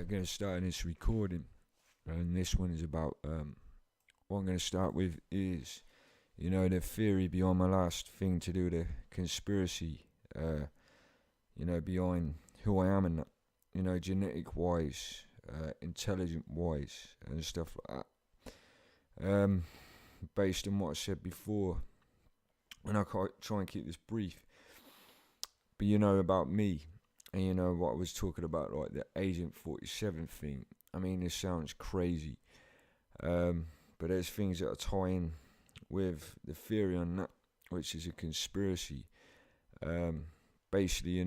going to start this recording, and this one is about what I'm going to start with is, the theory behind my last thing to do with the conspiracy, behind who I am and that, genetic wise, intelligent wise, and stuff like that. Based on what I said before, and I try and keep this brief, but about me. And what I was talking about, like the Agent 47 thing. I mean, this sounds crazy. But there's things that are tying with the theory on that, which is a conspiracy. Basically,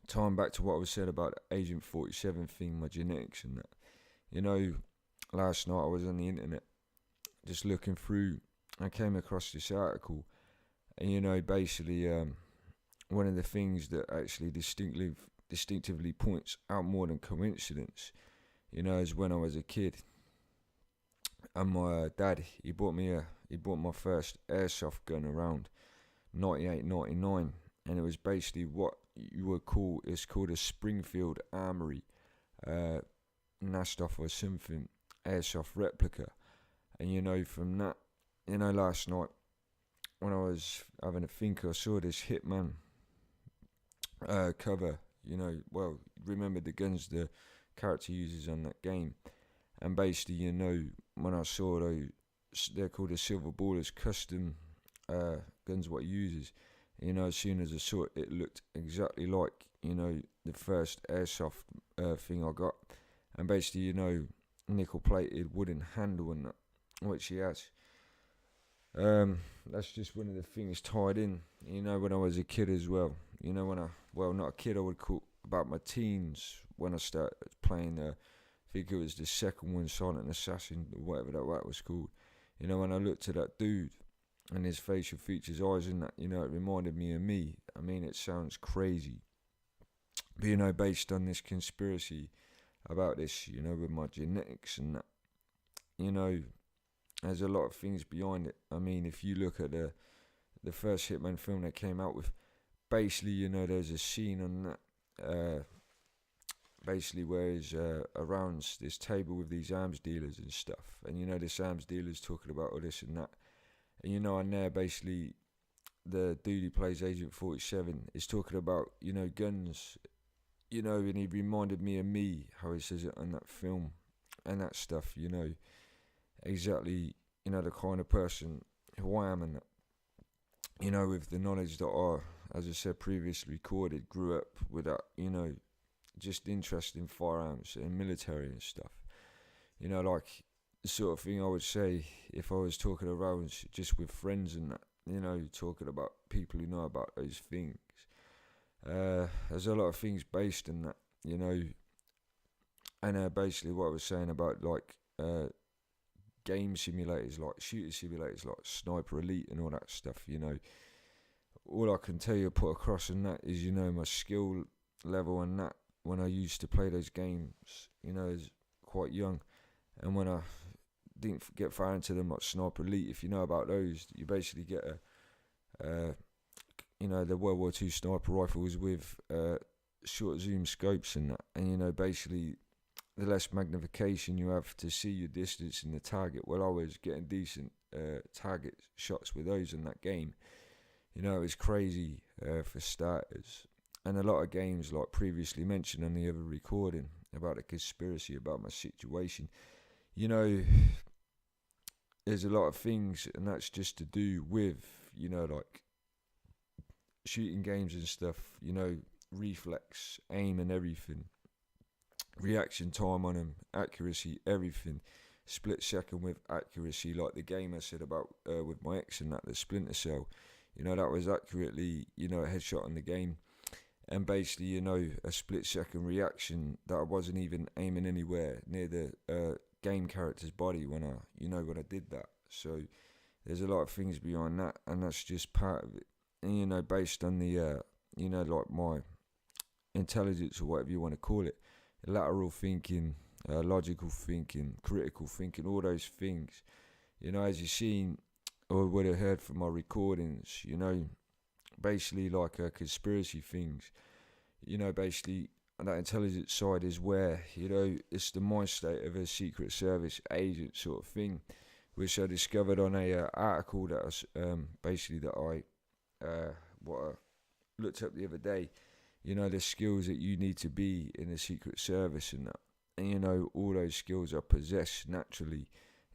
tying back to what was said about the Agent 47 thing, my genetics and that. Last night I was on the internet just looking through. I came across this article. And, basically, one of the things that actually distinctively points out more than coincidence, is when I was a kid, and my dad, he bought my first airsoft gun around 98, 99, and it was basically what you would call, it's called a Springfield Armory, Nastoff or something, airsoft replica. And from that, last night when I was having a think, I saw this Hitman cover, remember the guns the character uses on that game, and basically, when I saw those, they're called the Silver Ballers custom guns what he uses, as soon as I saw it, it looked exactly like, the first airsoft thing I got, and basically, nickel plated wooden handle and that, which he has. That's just one of the things tied in, when I was a kid as well. Not a kid, I would call about my teens, when I started playing, I think it was the second one, Silent Assassin, or whatever that was called. When I looked at that dude, and his facial features, eyes and that, it reminded me of me. I mean, it sounds crazy. But, based on this conspiracy about this, with my genetics and that, there's a lot of things behind it. I mean, if you look at the first Hitman film they came out with, basically, there's a scene on that, basically where he's around this table with these arms dealers and stuff, and this arms dealer's talking about all this and that, and and there basically the dude who plays Agent 47 is talking about guns, and he reminded me of me, how he says it on that film and that stuff, exactly, the kind of person who I am, and that, with the knowledge that I, as I said previously recorded, grew up with that, just interest in firearms and military and stuff, like the sort of thing I would say if I was talking around just with friends and that, talking about people who know about those things. There's a lot of things based in that, and basically what I was saying about like game simulators, like shooter simulators, like Sniper Elite and all that stuff, all I can tell you, put across in that is, my skill level and that, when I used to play those games, as quite young, and when I didn't get far into them, like Sniper Elite, if you know about those, you basically get the World War II sniper rifles with short zoom scopes and that, and basically the less magnification you have to see your distance in the target. Well, I was getting decent target shots with those in that game. It was crazy for starters. And a lot of games, like previously mentioned on the other recording, about the conspiracy, about my situation, there's a lot of things, and that's just to do with, like shooting games and stuff, reflex, aim and everything, reaction time on them, accuracy, everything, split second with accuracy, like the game I said about with my ex and that, the Splinter Cell, that was accurately, a headshot on the game, and basically, a split second reaction that I wasn't even aiming anywhere near the game character's body when I did that. So there's a lot of things behind that, and that's just part of it. And based on the like my intelligence, or whatever you want to call it, lateral thinking, logical thinking, critical thinking, all those things, as you've seen or would have heard from my recordings, basically like conspiracy things, basically that intelligence side is where, it's the mind state of a Secret Service agent sort of thing, which I discovered on a article that was basically that I looked up the other day. The skills that you need to be in the Secret Service and that. And all those skills are possessed naturally.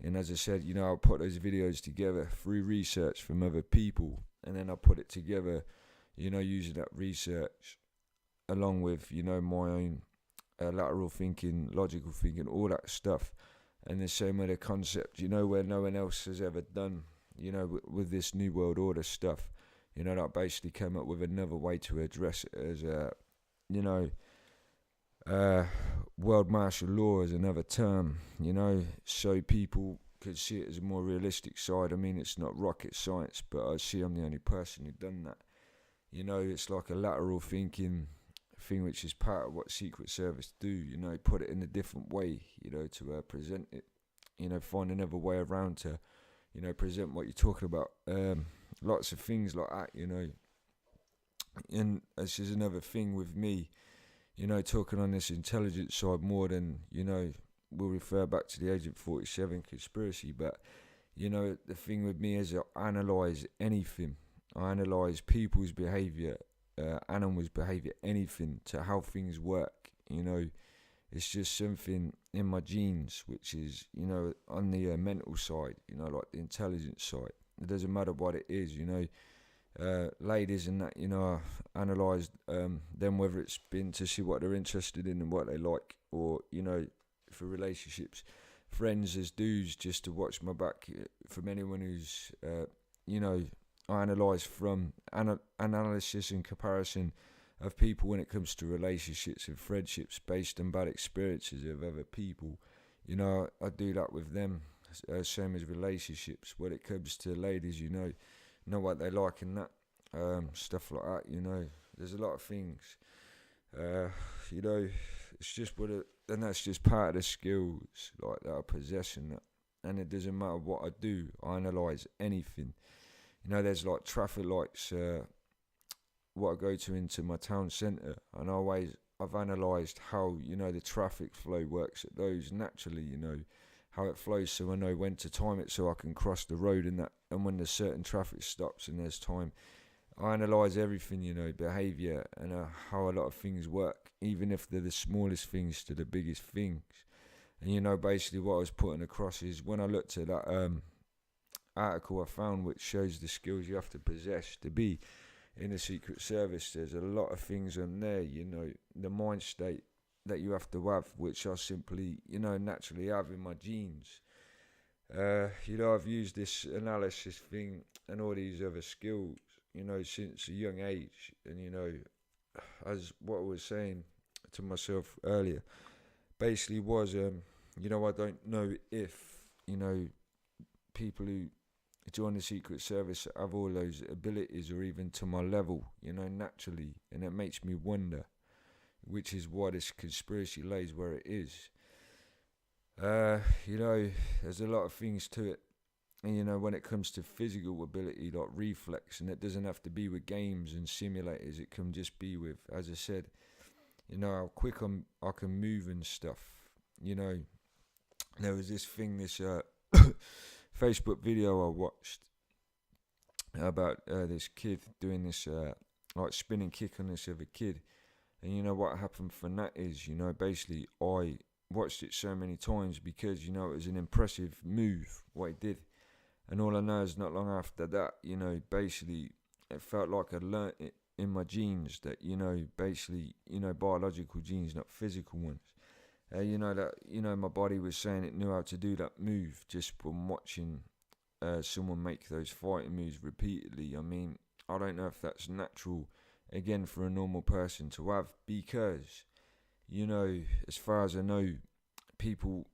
And as I said, I put those videos together through research from other people, and then I put it together, using that research along with, my own lateral thinking, logical thinking, all that stuff. And the same with the concept, where no one else has ever done, with this New World Order stuff. That basically came up with another way to address it as, world martial law is another term, so people could see it as a more realistic side. I mean, it's not rocket science, but I see I'm the only person who's done that. It's like a lateral thinking thing, which is part of what Secret Service do, put it in a different way, to present it, find another way around to, present what you're talking about. Lots of things like that, and this is another thing with me, talking on this intelligence side more than, we'll refer back to the Agent 47 conspiracy, but, the thing with me is I analyse anything. I analyse people's behaviour, animals' behaviour, anything, to how things work, It's just something in my genes, which is, on the mental side, like the intelligence side. It doesn't matter what it is, ladies and that, I analysed them, whether it's been to see what they're interested in and what they like, or, for relationships, friends as dudes, just to watch my back from anyone who's, I analyse from analysis and comparison of people when it comes to relationships and friendships based on bad experiences of other people. I do that with them, same as relationships. When it comes to ladies, know what they like and that, stuff like that. There's a lot of things, it's just and that's just part of the skills like that I possess and that. And it doesn't matter what I do, I analyse anything. There's like traffic lights, what I go to into my town centre, and I've analysed how, the traffic flow works at those naturally, how it flows, so I know when to time it so I can cross the road and that, and when there's certain traffic stops and there's time. I analyse everything, behaviour and how a lot of things work, even if they're the smallest things to the biggest things. And basically what I was putting across is, when I looked at that article I found, which shows the skills you have to possess to be in the Secret Service, there's a lot of things on there, the mind state that you have to have, which I simply, naturally have in my genes. I've used this analysis thing and all these other skills, since a young age. And, as what I was saying to myself earlier, basically was, I don't know if, people who join the Secret Service have all those abilities, or even to my level, naturally. And it makes me wonder, which is why this conspiracy lays where it is. There's a lot of things to it. And, when it comes to physical ability, like reflex, and it doesn't have to be with games and simulators, it can just be with, as I said, how quick I can move and stuff. There was this thing, this Facebook video I watched about this kid doing this like spinning kick on this other kid. And what happened from that is, basically I watched it so many times because, it was an impressive move, what he did. And all I know is not long after that, basically it felt like I'd learnt it in my genes that, basically, biological genes, not physical ones. That, my body was saying it knew how to do that move just from watching someone make those fighting moves repeatedly. I mean, I don't know if that's natural, again, for a normal person to have, because, as far as I know, people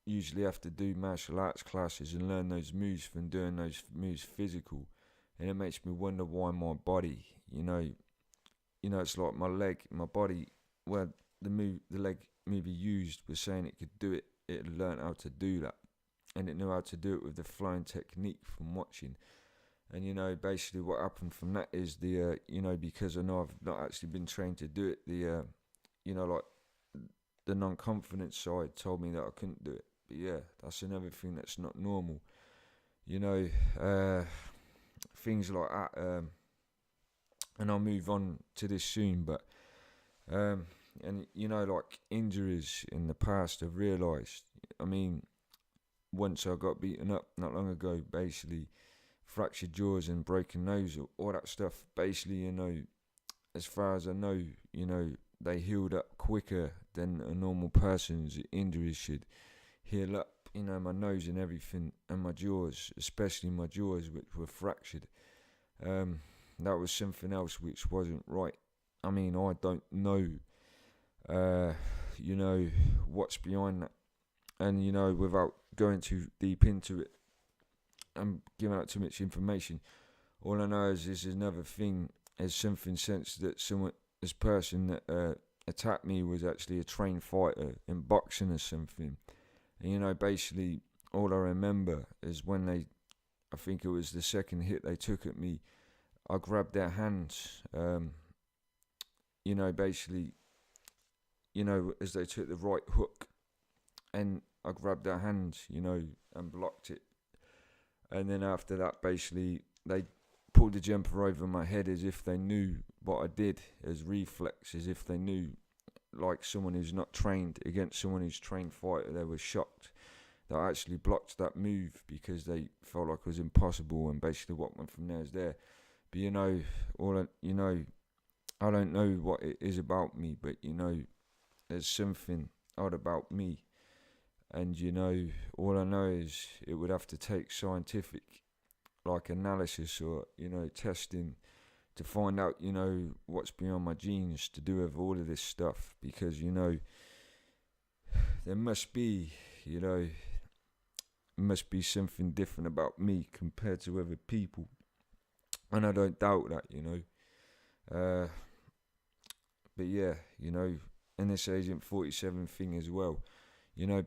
usually have to do martial arts classes and learn those moves from doing those moves physical. And it makes me wonder why my body, it's like my leg, my body, where the leg movie used was saying it could do it. It learned how to do that, and it knew how to do it with the flowing technique from watching. And basically what happened from that is the because I know I've not actually been trained to do it, like the non-confident side told me that I couldn't do it. But yeah, that's another thing that's not normal. You know, things like that. And I'll move on to this soon, but and like injuries in the past, I've realised. I mean, once I got beaten up not long ago, basically fractured jaws and broken nose, all that stuff. Basically, as far as I know, they healed up quicker than a normal person's injuries should heal up. My nose and everything, and my jaws, especially my jaws, which were fractured. That was something else which wasn't right. I mean, I don't know, what's behind that. And, without going too deep into it and giving out too much information, all I know is this is another thing, is something sense that this person that attacked me was actually a trained fighter in boxing or something. And, basically, all I remember is when I think it was the second hit they took at me, I grabbed their hands, basically, as they took the right hook, and I grabbed their hands, and blocked it. And then after that, basically, they pulled the jumper over my head as if they knew what I did, as reflex, as if they knew, like someone who's not trained against someone who's trained fighter. They were shocked that I actually blocked that move because they felt like it was impossible, and basically what went from there is there. But I don't know what it is about me, but there's something odd about me. And all I know is it would have to take scientific analysis or testing to find out what's beyond my genes to do with all of this stuff, because there must be something different about me compared to other people. And I don't doubt that, but yeah, and this Agent 47 thing as well,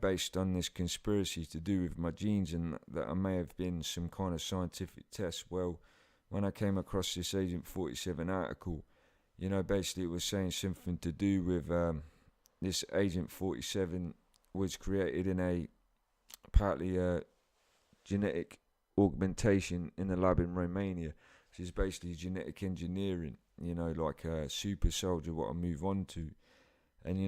based on this conspiracy to do with my genes and that I may have been some kind of scientific test. Well, when I came across this Agent 47 article, basically it was saying something to do with this Agent 47 was created in partly a genetic augmentation in a lab in Romania, which is basically genetic engineering, like a super soldier, what I move on to. And,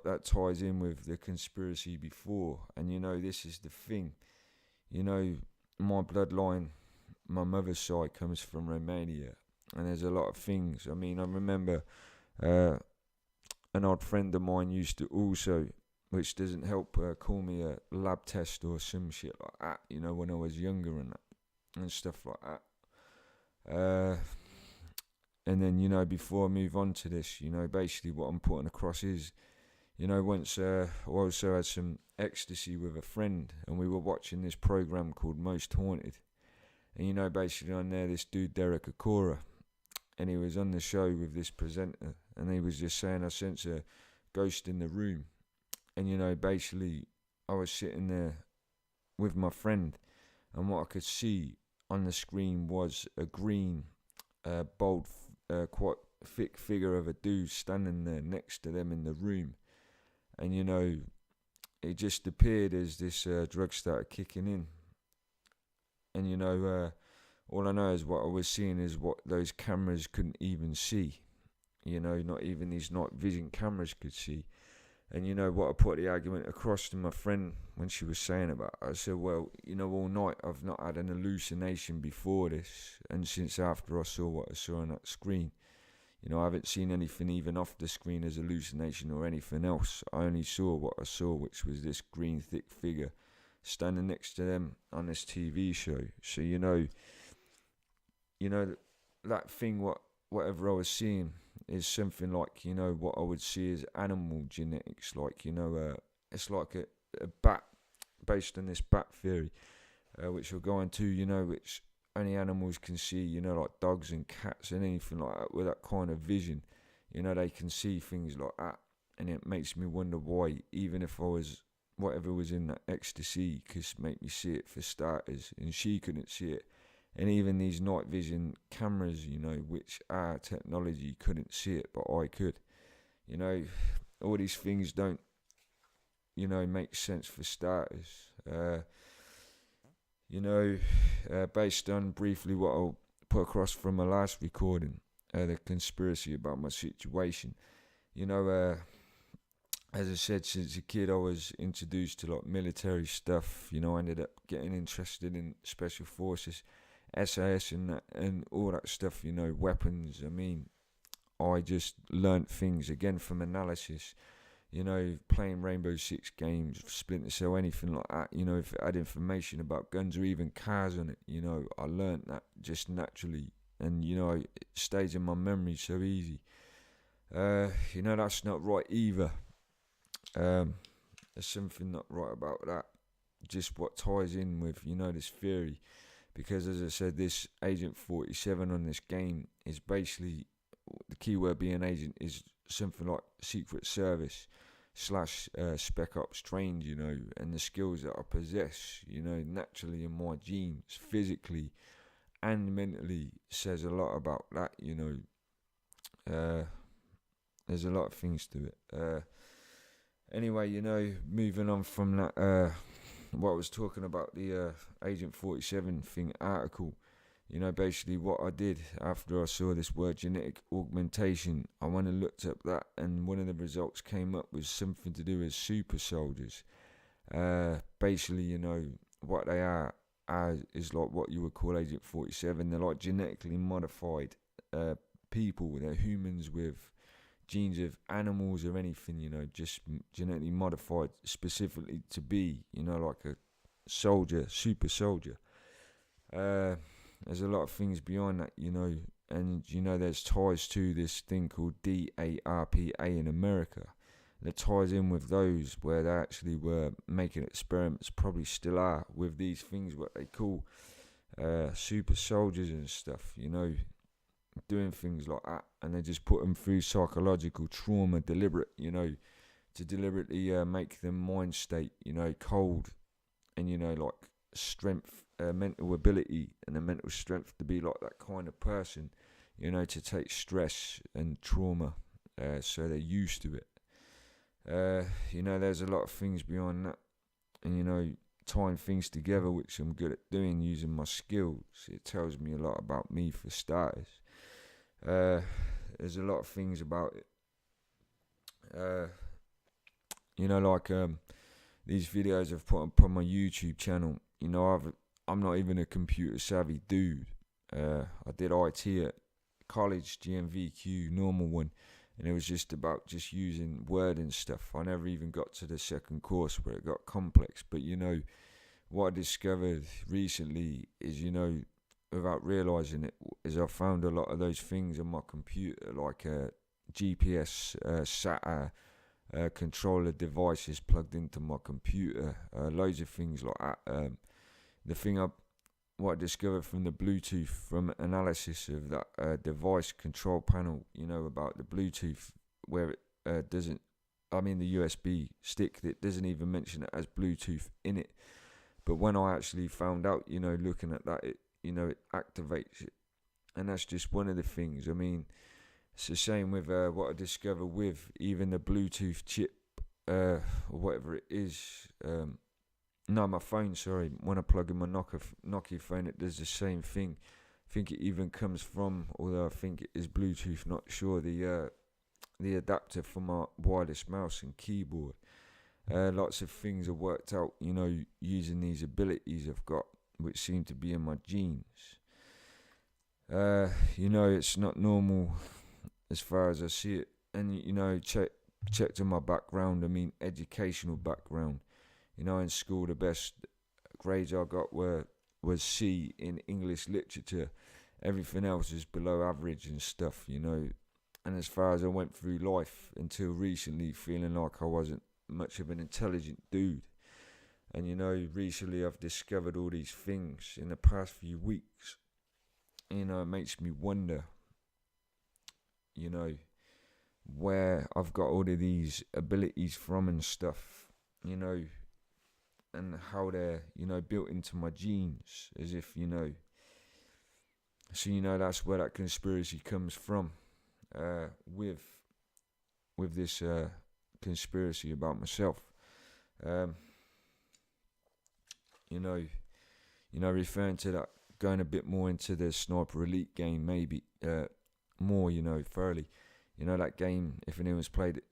that ties in with the conspiracy before. And, this is the thing. My bloodline, my mother's side comes from Romania. And there's a lot of things. I mean, I remember an old friend of mine used to also, which doesn't help, call me a lab test or some shit like that, when I was younger and stuff like that. And then, before I move on to this, basically what I'm putting across is, once I also had some ecstasy with a friend, and we were watching this program called Most Haunted. And, basically on there, this dude, Derek Akora, and he was on the show with this presenter, and he was just saying, I sense a ghost in the room. And, basically, I was sitting there with my friend, and what I could see on the screen was a green, bold, quite thick figure of a dude standing there next to them in the room. And it just appeared as this drug started kicking in. And all I know is what I was seeing is what those cameras couldn't even see. Not even these night vision cameras could see. And what I put the argument across to my friend when she was saying about it, I said, well, all night I've not had an hallucination before this, and since after I saw what I saw on that screen, I haven't seen anything even off the screen as hallucination or anything else. I only saw what I saw, which was this green thick figure standing next to them on this TV show. So that thing, whatever I was seeing, is something like, what I would see as animal genetics, like, it's like a bat, based on this bat theory, which we'll go into, which only animals can see, like dogs and cats and anything like that, with that kind of vision, they can see things like that. And it makes me wonder why, even if I was, whatever was in that ecstasy could make me see it for starters, and she couldn't see it. And even these night vision cameras, which our technology couldn't see it, but I could. You know, all these things don't, make sense for starters. You know, based on briefly what I'll put across from my last recording, the conspiracy about my situation. You know, as I said, since a kid I was introduced to like military stuff. You know, I ended up getting interested in special forces, SAS and all that stuff. You know, weapons. I mean, I just learnt things again from analysis. You know, playing Rainbow Six games, Splinter Cell, anything like that. You know, if it had information about guns or even cars on it, you know, I learnt that just naturally, and you know, it stays in my memory so easy. You know, that's not right either. There's something not right about that. Just what ties in with, this theory. Because as I said, this Agent 47 on this game is basically, the keyword being agent is something like Secret Service slash Spec Ops trained, and the skills that I possess, naturally in my genes, physically and mentally, says a lot about that, there's a lot of things to it. Anyway, moving on from that, what I was talking about, the Agent 47 thing article, basically what I did after I saw this word genetic augmentation, I went and looked up that, and one of the results came up was something to do with super soldiers. Basically, what they are is like what you would call Agent 47. They're like genetically modified people. They're humans with genes of animals or anything, just genetically modified specifically to be, like a soldier, super soldier. There's a lot of things behind that, and there's ties to this thing called DARPA in America that ties in with those where they actually were making experiments, probably still are, with these things what they call super soldiers and stuff, doing things like that, and they just put them through psychological trauma, to deliberately make them mind state, cold, and like strength, mental ability, and the mental strength to be like that kind of person, to take stress and trauma, so they're used to it. There's a lot of things behind that, and tying things together, which I'm good at doing using my skills. It tells me a lot about me for starters. There's a lot of things about it. These videos I've put up on my YouTube channel. I'm not even a computer savvy dude. I did IT at college, GMVQ, normal one, and it was just about just using Word and stuff. I never even got to the second course where it got complex. But what I discovered recently is, without realising it, is I found a lot of those things on my computer, like GPS, SATA, controller devices plugged into my computer, loads of things like that. What I discovered from the Bluetooth, from analysis of that device control panel, about the Bluetooth, where it doesn't, the USB stick that doesn't even mention it as Bluetooth in it. But when I actually found out, looking at that, it activates it. And that's just one of the things. It's the same with what I discovered with even the Bluetooth chip, or whatever it is. My phone, sorry. When I plug in my Nokia phone, it does the same thing. I think it even comes from, although I think it is Bluetooth, not sure, the adapter for my wireless mouse and keyboard. Lots of things are worked out, using these abilities I've got, which seem to be in my genes. It's not normal as far as I see it. And, checked on my background, educational background. In school, the best grades I got was C in English literature. Everything else is below average and stuff, And as far as I went through life, until recently, feeling like I wasn't much of an intelligent dude. And recently I've discovered all these things in the past few weeks. It makes me wonder, where I've got all of these abilities from and stuff, and how they're, built into my genes, as if, so, that's where that conspiracy comes from, with with this conspiracy about myself. Um, you know, referring to that, going a bit more into the Sniper Elite game, maybe more, thoroughly. That game, if anyone's played it,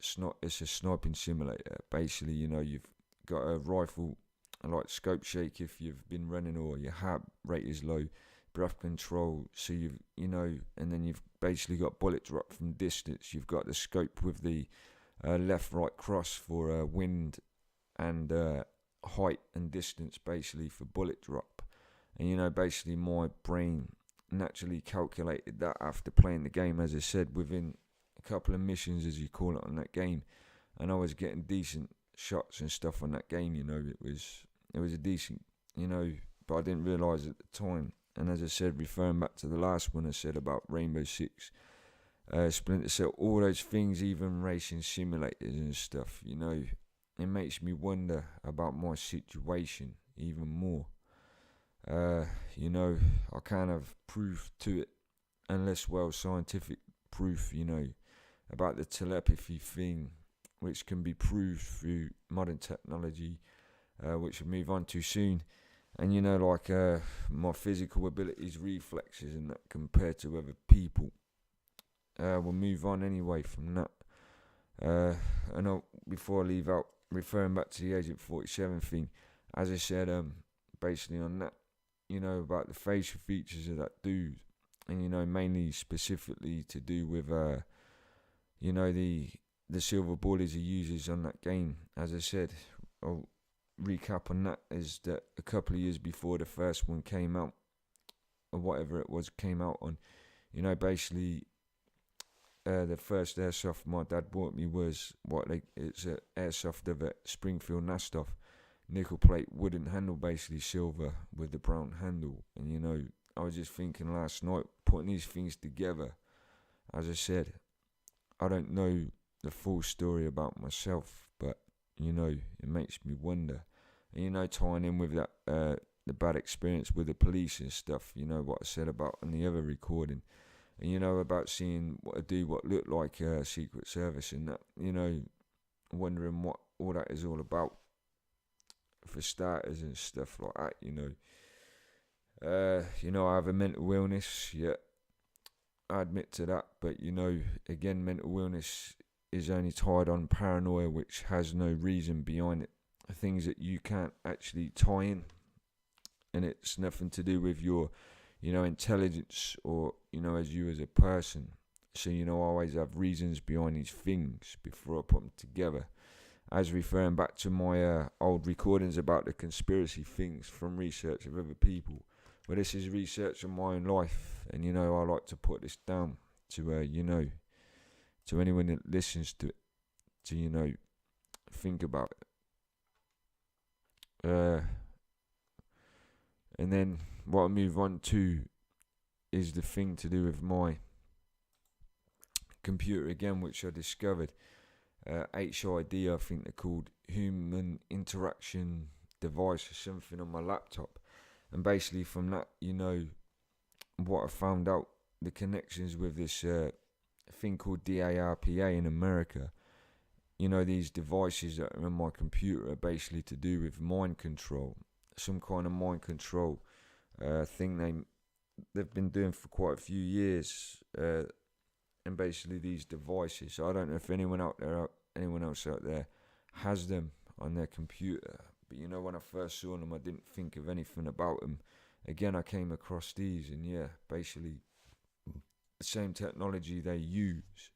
it's a sniping simulator. Basically, you've got a rifle, like scope shake if you've been running, or your heart rate is low, breath control, so and then you've basically got bullet drop from distance. You've got the scope with the left right cross for wind and height and distance, basically for bullet drop. And basically my brain naturally calculated that after playing the game, as I said, within a couple of missions, as you call it, on that game, and I was getting decent shots and stuff on that game. It was a decent, but I didn't realise at the time. And as I said, referring back to the last one I said about Rainbow Six, Splinter Cell, all those things, even racing simulators and stuff, it makes me wonder about my situation even more. I can't have proof to it unless, scientific proof, about the telepathy thing, which can be proved through modern technology, which we'll move on to soon. And my physical abilities, reflexes, and that compared to other people. We'll move on anyway from that. Before I leave out, referring back to the Agent 47 thing, as I said, basically on that, about the facial features of that dude, and mainly specifically to do with the silver bullets he uses on that game. As I said, I'll recap on that, is that a couple of years before the first one came out, or whatever it was came out on, basically the first airsoft my dad bought me was it's an airsoft of a Springfield Nastoff, nickel plate wooden handle, basically silver with the brown handle. And I was just thinking last night, putting these things together. As I said, I don't know the full story about myself, but it makes me wonder. And tying in with that the bad experience with the police and stuff, what I said about on the other recording, and about seeing what looked like Secret Service and that, wondering what all that is all about, for starters and stuff like that. I have a mental illness, yeah, I admit to that, but again, mental illness is only tied on paranoia, which has no reason behind it, things that you can't actually tie in, and it's nothing to do with your intelligence or as you as a person. So I always have reasons behind these things before I put them together. As referring back to my old recordings about the conspiracy things from research of other people, well, this is research on my own life, and I like to put this down to to anyone that listens to it, to think about it. And then what I move on to is the thing to do with my computer again, which I discovered. HID, I think they're called, Human Interaction Device or something, on my laptop. And basically from that, what I found out, the connections with this thing called DARPA in America. These devices that are on my computer are basically to do with mind control, some kind of mind control thing they've been doing for quite a few years. And basically these devices, I don't know if anyone else out there has them on their computer, but when I first saw them, I didn't think of anything about them. Again, I came across these, and basically the same technology they use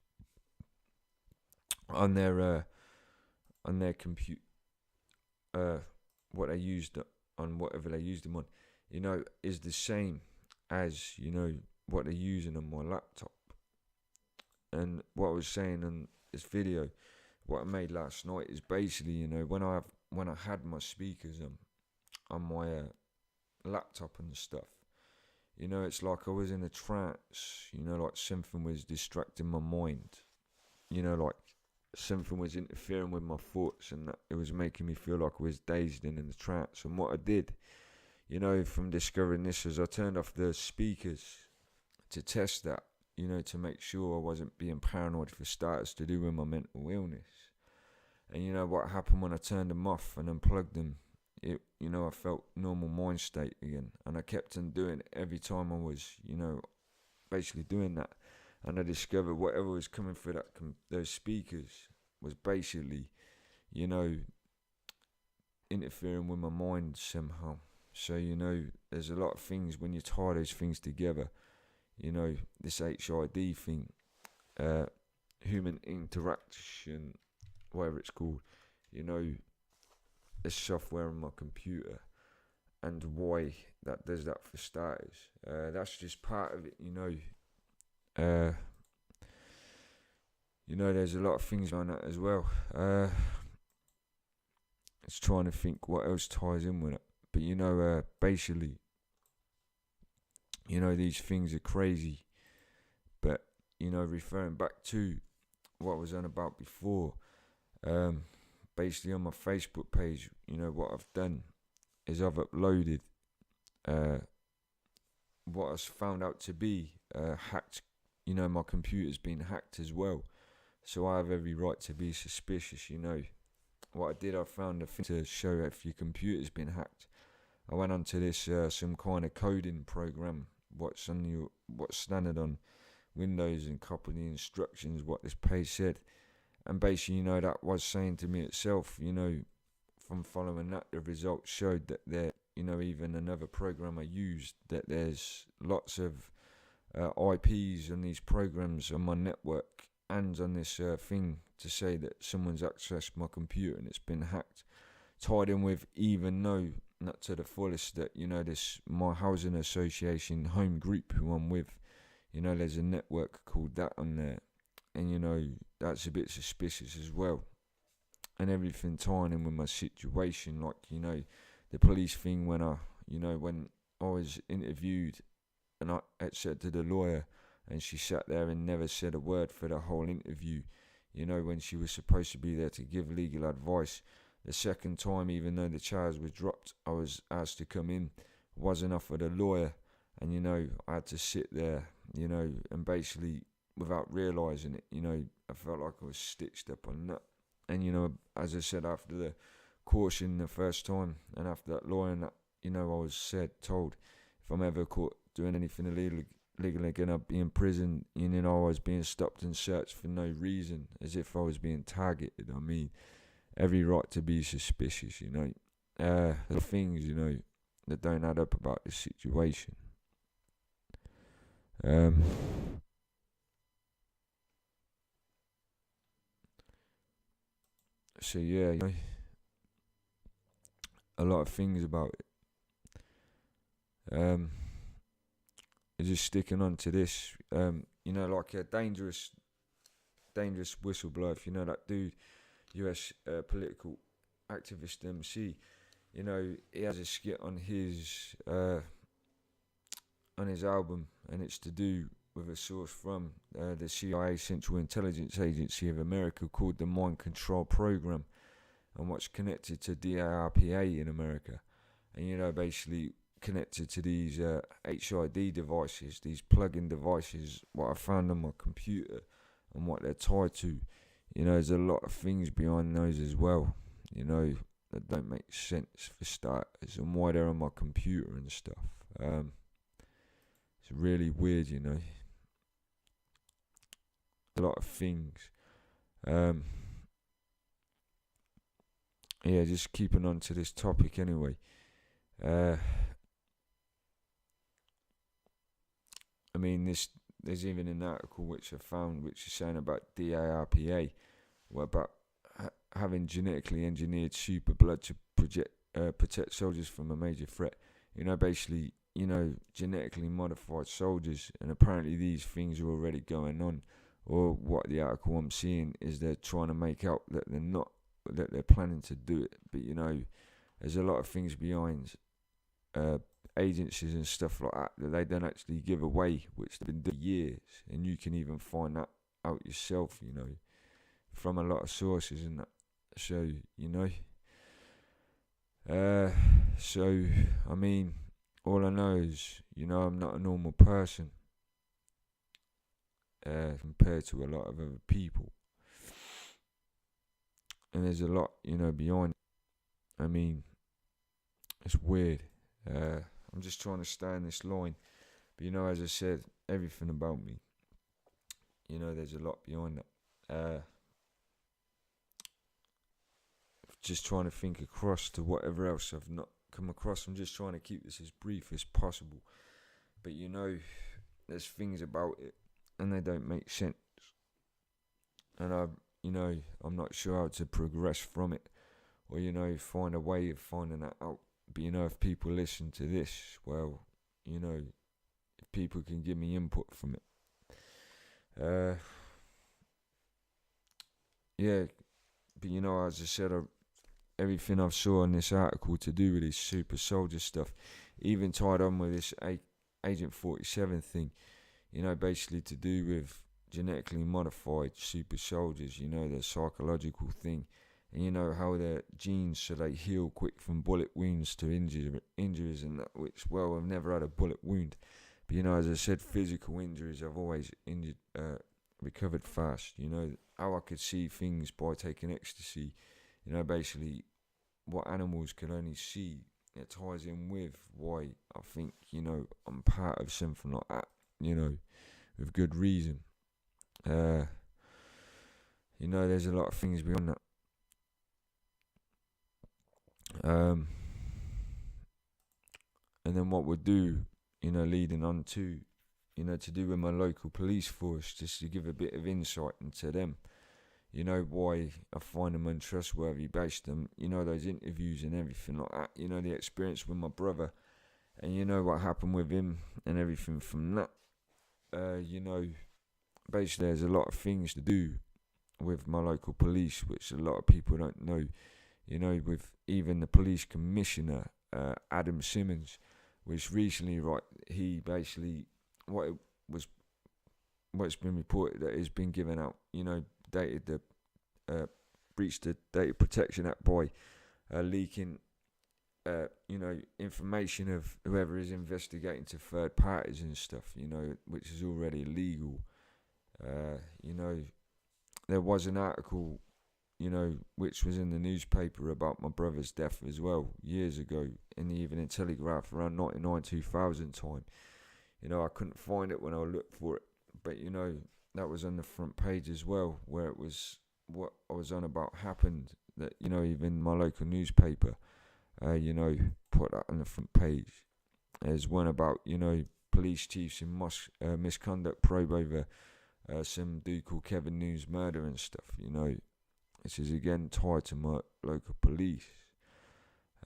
on their computer, what they used on whatever they used them on, is the same as what they're using on my laptop. And what I was saying in this video, what I made last night, is basically when I had my speakers on my laptop and stuff, it's like I was in a trance, like something was distracting my mind, like something was interfering with my thoughts, and that it was making me feel like I was dazed and in a trance. And what I did, from discovering this, is I turned off the speakers to test that, to make sure I wasn't being paranoid for starters to do with my mental illness. And what happened when I turned them off and unplugged them? I felt normal mind state again, and I kept on doing it every time I was, basically doing that. And I discovered whatever was coming through those speakers was basically, you know, interfering with my mind somehow. So, there's a lot of things when you tie those things together, this HID thing, human interaction, whatever it's called, the software on my computer, and why that does that for starters. That's just part of it, there's a lot of things on that as well. It's trying to think what else ties in with it. But basically, these things are crazy. But, referring back to what I was on about before, basically on my Facebook page, what I've done is I've uploaded what I found out to be hacked. My computer's been hacked as well. So I have every right to be suspicious, What I did, I found a thing to show if your computer's been hacked. I went onto this some kind of coding program, what's standard on Windows, and copied the instructions what this page said. And basically, that was saying to me itself, from following that, the results showed that there, even another program I used, that there's lots of IPs on these programs on my network and on this thing to say that someone's accessed my computer and it's been hacked. Tied in with, even though not to the fullest, that this my housing association home group who I'm with, there's a network called that on there, and that's a bit suspicious as well. And everything tying in with my situation, like the police thing when when I was interviewed and I said to the lawyer, and she sat there and never said a word for the whole interview, when she was supposed to be there to give legal advice. The second time, even though the charge was dropped, I was asked to come in. Wasn't offered a lawyer, and I had to sit there, and basically, without realising it, I felt like I was stitched up on that. And as I said, after the caution the first time, and after that lawyer, and that, I was told if I'm ever caught doing anything illegal again, I'd be in prison. I was being stopped and searched for no reason, as if I was being targeted. I mean, every right to be suspicious, the things, that don't add up about this situation. So yeah, a lot of things about it. Just sticking on to this, like a dangerous whistleblower. If you know that dude, US political activist MC, he has a skit on his album, and it's to do with a source from the CIA, Central Intelligence Agency of America, called the Mind Control Program, and what's connected to DARPA in America, and basically connected to these HID devices, these plug-in devices, what I found on my computer and what they're tied to. There's a lot of things behind those as well, that don't make sense for starters, and why they're on my computer and stuff. It's really weird, a lot of things. Yeah, just keeping on to this topic anyway. I mean, there's even an article which I found which is saying about DARPA, about having genetically engineered super blood to protect soldiers from a major threat. Basically, genetically modified soldiers, and apparently these things are already going on. Or what the article I'm seeing is they're trying to make out that they're not, that they're planning to do it. But there's a lot of things behind agencies and stuff like that they don't actually give away, which they've been doing for years, and you can even find that out yourself, from a lot of sources and that. So so I mean, all I know is I'm not a normal person, compared to a lot of other people. And there's a lot, behind it. I mean, it's weird. I'm just trying to stay in this line. But, as I said, everything about me, there's a lot behind that. Just trying to think across to whatever else I've not come across. I'm just trying to keep this as brief as possible. But, there's things about it and they don't make sense. And I'm not sure how to progress from it or, find a way of finding that out. But, if people listen to this, well, if people can give me input from it. Yeah, but, as I said, everything I've saw in this article to do with this super soldier stuff, even tied on with this Agent 47 thing, basically to do with genetically modified super soldiers, the psychological thing, and how their genes, so they heal quick from bullet wounds to injuries and that, which, well, I've never had a bullet wound, but as I said, physical injuries I've always recovered fast. How I could see things by taking ecstasy, basically what animals can only see. It ties in with why I think, I'm part of something like that, with good reason. There's a lot of things beyond that. And then what we'll do, leading on to, to do with my local police force, just to give a bit of insight into them. Why I find them untrustworthy based on, those interviews and everything like that. The experience with my brother and, what happened with him and everything from that. Basically there's a lot of things to do with my local police, which a lot of people don't know. With even the police commissioner, Adam Simmons, which recently, he basically, what's been reported that has been given out, breached the Data Protection Act by leaking, information of whoever is investigating to third parties and stuff, which is already illegal. There was an article, which was in the newspaper about my brother's death as well, years ago, in the Evening Telegraph, around 1999-2000 time. I couldn't find it when I looked for it, but, that was on the front page as well, where it was what I was on about happened, that, even my local newspaper, put that on the front page. There's one about, police chiefs in misconduct probe over some dude called Kevin News murder and stuff, This is again tied to my local police.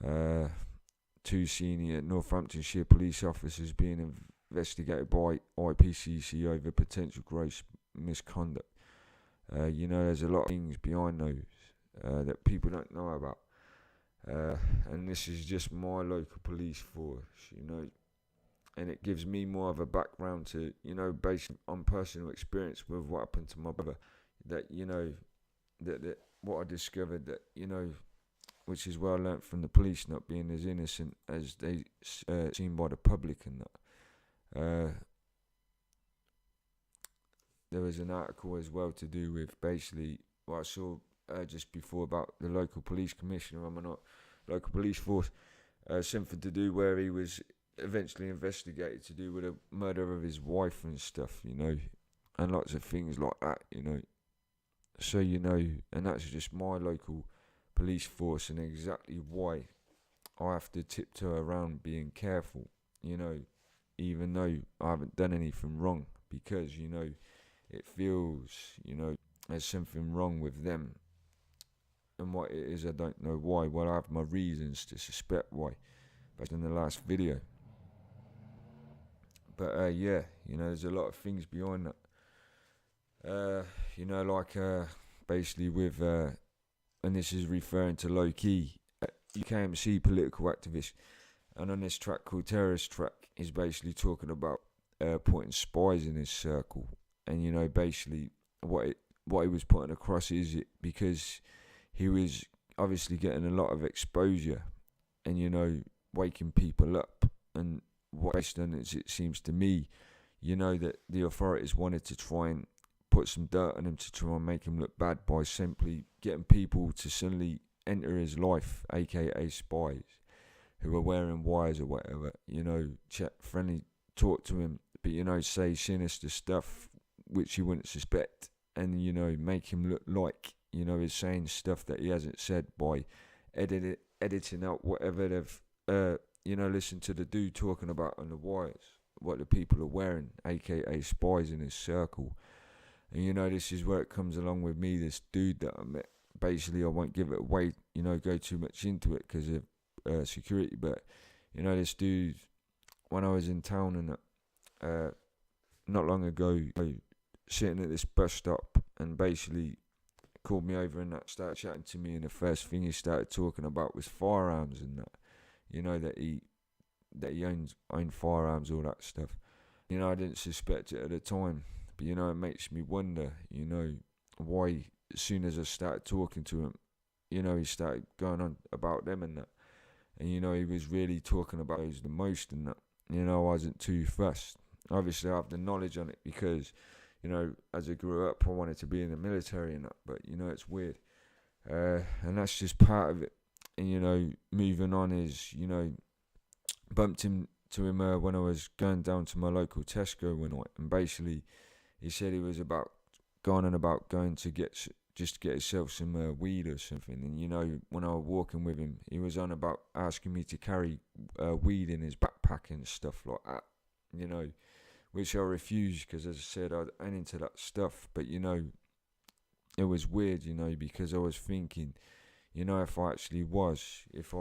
2 senior Northamptonshire police officers being investigated by IPCC over potential gross misconduct. There's a lot of things behind those that people don't know about. And this is just my local police force, and it gives me more of a background to, based on personal experience with what happened to my brother, that, that what I discovered, that, which is what I learnt from the police not being as innocent as they seen by the public and that. There was an article as well to do with basically what I saw just before about the local police commissioner on my local police force, something to do where he was eventually investigated to do with the murder of his wife and stuff, and lots of things like that, So, and that's just my local police force and exactly why I have to tiptoe around being careful, even though I haven't done anything wrong, because, it feels, there's something wrong with them. And what it is, I don't know why. Well, I have my reasons to suspect why, based on the last video. But, there's a lot of things behind that. Basically with, and this is referring to low-key, UKMC political activist. And on this track called Terrorist Track, he's basically talking about putting spies in his circle. And, basically what he was putting across is it because he was obviously getting a lot of exposure and, waking people up. And what based on it seems to me, you know, that the authorities wanted to try and put some dirt on him to try and make him look bad by simply getting people to suddenly enter his life, aka spies, who were wearing wires or whatever, you know, chat friendly, talk to him, but, you know, say sinister stuff which you wouldn't suspect, and, you know, make him look like, you know, he's saying stuff that he hasn't said by editing out whatever they've, you know, listened to the dude talking about on the wires, what the people are wearing, aka spies in his circle. And, you know, this is where it comes along with me, this dude that I met. Basically, I won't give it away, you know, go too much into it because of security, but, you know, this dude, when I was in town and not long ago, sitting at this bus stop, and basically called me over and that, started chatting to me, and the first thing he started talking about was firearms and that, you know, that he owned firearms, all that stuff. You know, I didn't suspect it at the time, but, you know, it makes me wonder, you know, why as soon as I started talking to him, you know, he started going on about them and that. And, you know, he was really talking about those the most and that. You know, I wasn't too fussed. Obviously, I have the knowledge on it because, you know, as I grew up, I wanted to be in the military and that. But, you know, it's weird. And that's just part of it. And, you know, moving on is, you know, bumped into him when I was going down to my local Tesco one night. And basically, he said he was going to get himself some weed or something. And, you know, when I was walking with him, he was on about asking me to carry weed in his backpack and stuff like that, you know, which I refused because, as I said, I ain't into that stuff. But, you know, it was weird, you know, because I was thinking, you know, if I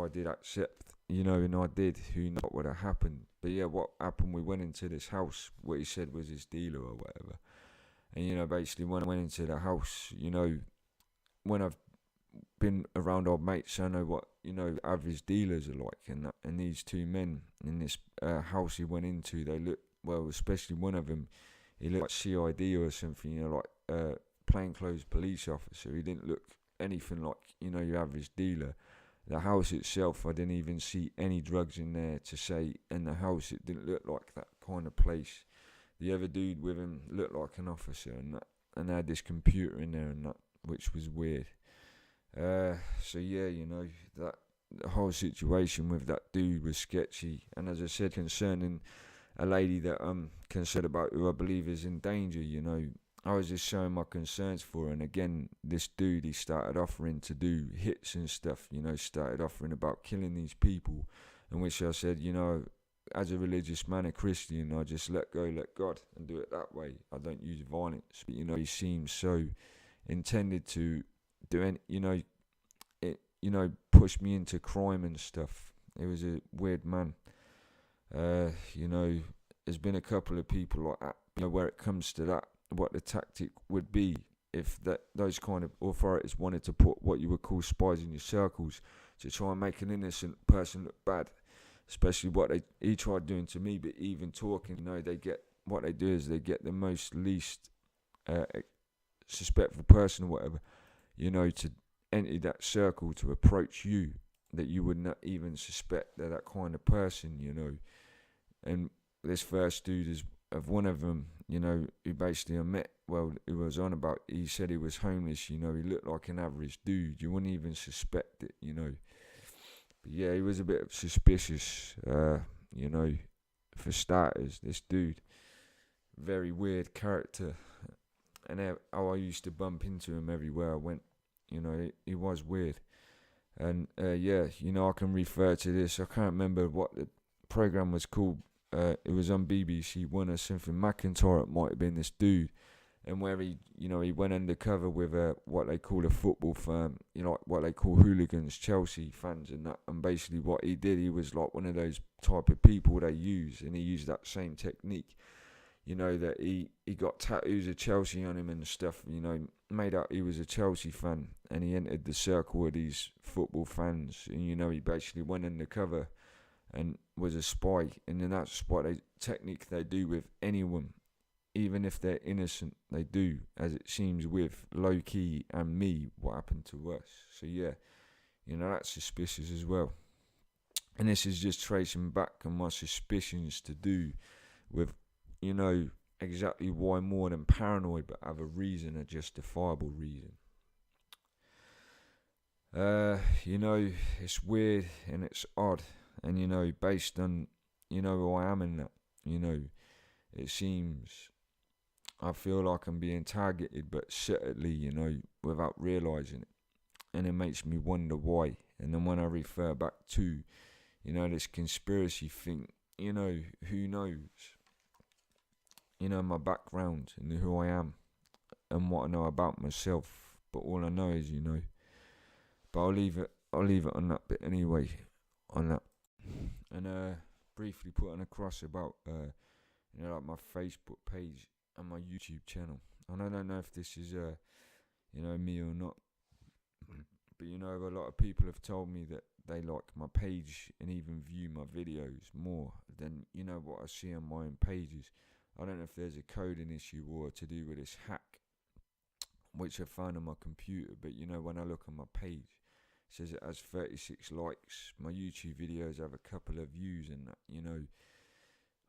did accept, you know, and I did, who knows what would have happened. But yeah, what happened, we went into this house, what he said was his dealer or whatever. And, you know, basically when I went into the house, you know, when I've been around old mates, I know what, you know, average dealers are like. And these two men in this house he went into, they looked, well, especially one of them, he looked like CID or something, you know, like plainclothes police officer. He didn't look anything like, you know, your average dealer. The house itself, I didn't even see any drugs in there to say. In the house, it didn't look like that kind of place. The other dude with him looked like an officer and had this computer in there and that, which was weird. So yeah, you know, that the whole situation with that dude was sketchy. And as I said, concerning a lady that I'm concerned about, who I believe is in danger, you know, I was just showing my concerns for her. And again, this dude, he started offering to do hits and stuff, you know, started offering about killing these people, in which I said, you know, as a religious man, a Christian, I just let go, let God, and do it that way. I don't use violence. But, you know, he seems so intended to do any, you know, push me into crime and stuff. He was a weird man. You know, there's been a couple of people like that, you know, where it comes to that, what the tactic would be if those kind of authorities wanted to put what you would call spies in your circles to try and make an innocent person look bad. Especially what he tried doing to me, but even talking, you know, what they do is they get the most least suspectful person or whatever, you know, to enter that circle to approach you, that you would not even suspect they're that kind of person, you know. And this first dude is of one of them, you know, who basically I met, well, who was on about, he said he was homeless, you know, he looked like an average dude, you wouldn't even suspect it, you know. But yeah, he was a bit suspicious, you know, for starters, this dude, very weird character, and how I used to bump into him everywhere I went, you know, he was weird. And yeah, you know, I can refer to this, I can't remember what the program was called, it was on BBC One or something, McIntyre it might have been, this dude, and where he, you know, he went undercover with what they call a football firm, you know, what they call hooligans, Chelsea fans and that, and basically what he did, he was like one of those type of people they use, and he used that same technique, you know, that he got tattoos of Chelsea on him and stuff, you know, made out he was a Chelsea fan, and he entered the circle of these football fans, and, you know, he basically went undercover and was a spy, and then that's what technique they do with anyone, even if they're innocent, they do, as it seems with Loki and me, what happened to us. So yeah, you know, that's suspicious as well. And this is just tracing back on my suspicions to do with, you know, exactly why more than paranoid, but have a reason, a justifiable reason. You know, it's weird and it's odd, and you know, based on, you know, who I am in that, you know, it seems I feel like I'm being targeted, but subtly, you know, without realizing it, and it makes me wonder why. And then when I refer back to, you know, this conspiracy thing, you know, who knows, you know, my background and who I am and what I know about myself. But all I know is, you know, but I'll leave it on that bit anyway, on that. And briefly putting across about you know, like my Facebook page and my YouTube channel. And I don't know if this is you know, me or not, but you know, a lot of people have told me that they like my page and even view my videos more than, you know, what I see on my own pages. I don't know if there's a coding issue or to do with this hack which I found on my computer, but you know, when I look on my page, it says it has 36 likes. My YouTube videos have a couple of views, and that, you know,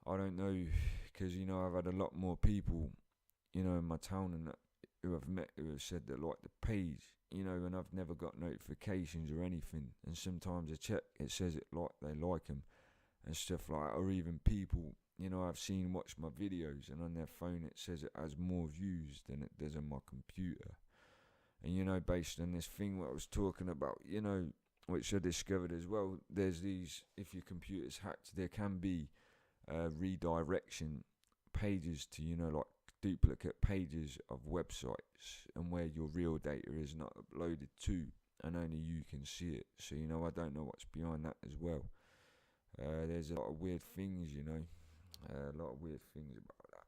I don't know, because you know, I've had a lot more people, you know, in my town and that, who I've met, who have said they like the page, you know, and I've never got notifications or anything. And sometimes I check, it says it like they like them and stuff like that, or even people, you know, I've seen watch my videos and on their phone it says it has more views than it does on my computer. And you know, based on this thing what I was talking about, you know, which I discovered as well, there's these, if your computer's hacked, there can be redirection pages to, you know, like duplicate pages of websites and where your real data is not uploaded to, and only you can see it. So you know, I don't know what's behind that as well. There's a lot of weird things, you know, a lot of weird things about that,